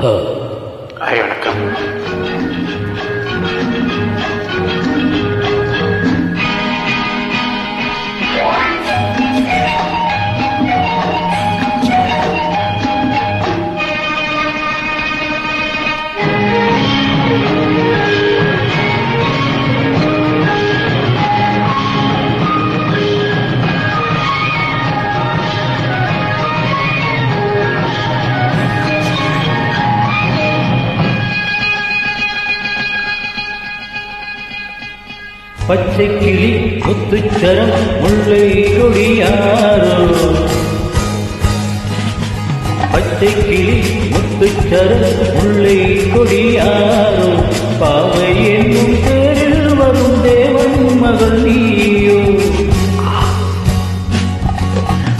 வணக்கம். பச்சை கிளி முத்துச்சரம் முல்லை கொடியாரோ, பச்சை கிளி முத்துச்சரம் முல்லை கொடியாரோ, பாவை என்னும் பேரில் வரும் தேவன் மகள் நீயோ.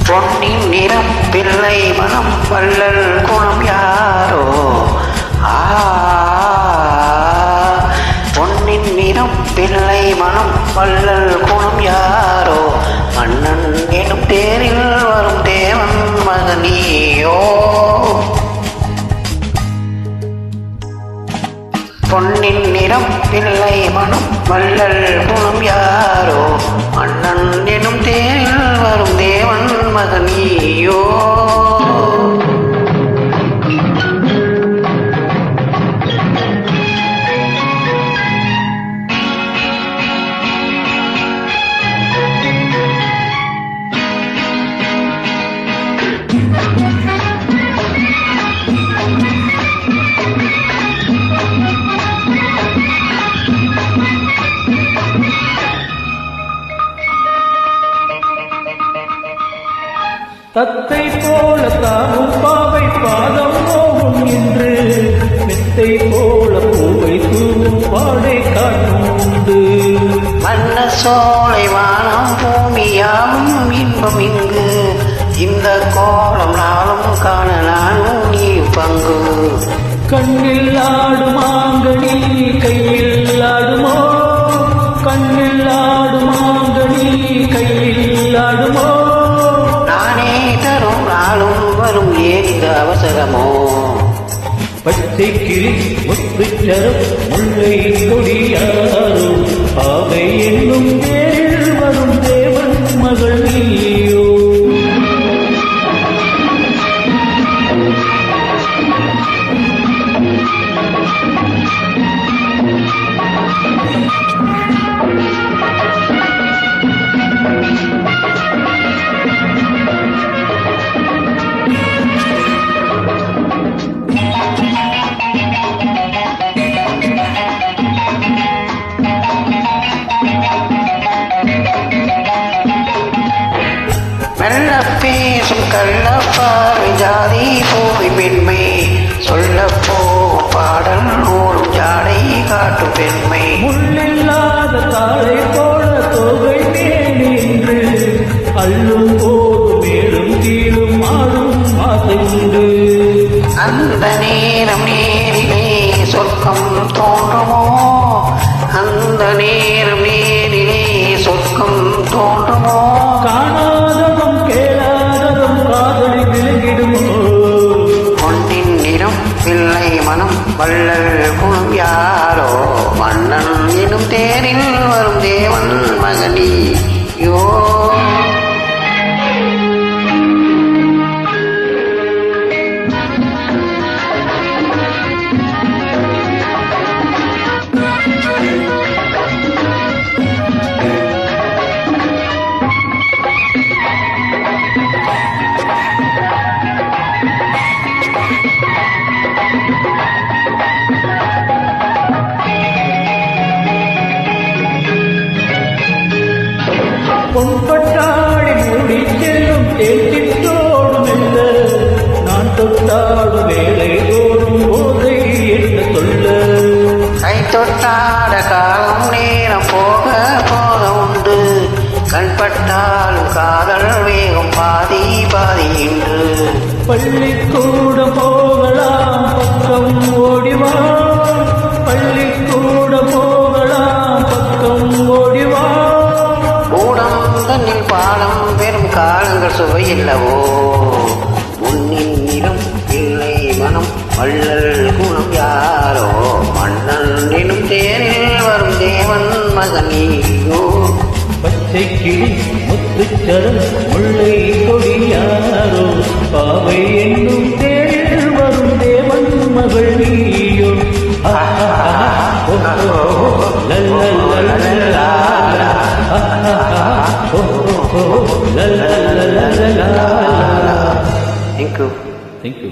பொன்னின் நிறம் பிள்ளை மனம் வள்ளல் குணம் யாரோ, பொன்னின் நிறம் பிள்ளை மனம் வள்ளல் குணம் யாரோ, மன்னன் எனும் தேரில் வரும் தேவன் மகனியோ. பொன்னின் நிறம் பிள்ளை மனம் வள்ளல் குணம் யாரோ, மன்னன் எனும் தேரில் வரும் தேவன் மகனியோ. தத்தை போல தாமும் பாவை பாதம் போகும் என்று, மெத்தை போல பூவை தூவும் பாடை காட்டும் உண்டு. வண்ண சோலை வானம் பூமியாவும் இன்பம் இங்கு, இந்த கோலம் நாளும் காண நானும் நீ பங்கு. கண்ணில் ஆடுமாங்கனி கையில் ஆடுமோ, கண்ணில் ஆடுமாங்கனி கையில் ஆடுமோ, நானே தரும் நாளும் வரும் ஏறித அவசரமோ. பச்சை கிளி முத்துச்சரம் முல்லை கொடியாரோ, பாவை என்னும் பேரில் வரும் தேவன் மகள் நீயோ. மெல்ல பேசும் கள்ளப்பார்வை ஜாதி பூவி பெண்மை, சொல்ல போகும் பாடல் நூறும் ஜாடை காட்டும் பெண்மை. முள்ளில்லாத தாழை போல தோகை மேலின்று, அள்ளும் போது மேலும் கீழும் ஆடும் ஆசை உண்டு. அந்த நேரம் நேரிலே சொர்க்கம் தோன்றுமோ, அந்த நேரம் நேரிலே சொர்க்கம் தோன்றுமோ. காணாததும் கேளாததும் காதலி விலகிடுமோ. பொன்னின் நிறம் பிள்ளை மனம் வள்ளல் குணம் யாரோ, மன்னன் எனும் தேரில் வரும் தேவன் மகனியோ. பொன்பட்டாடி மூடி செல்லும் தேற்றிட்டோடு மெல்ல, நான் தொட்டாடும் வேலை ஓடும் போதை என்ன சொல்ல. கை தொட்டாட காலம் நேரம் போக போக உண்டு, கண்பட்டாலும் காதல் வேகம் பாதி பாதி என்று. பள்ளிக்கூட போகலாம் பக்கம் ஓடிவா, பள்ளிக்கூட போகலாம் பக்கம் ஓடிவா. கூடம் தன்னில் பாலம் பெரும் காலங்கள் சுவையில்ல மகன் நீயோ. பச்சை கிளி முத்துச்சரம் முல்லை கொடியாரோ பாவை என்னும் தேரில் வரும் தேவன் மகள் நீயோ. Thank you. Thank you.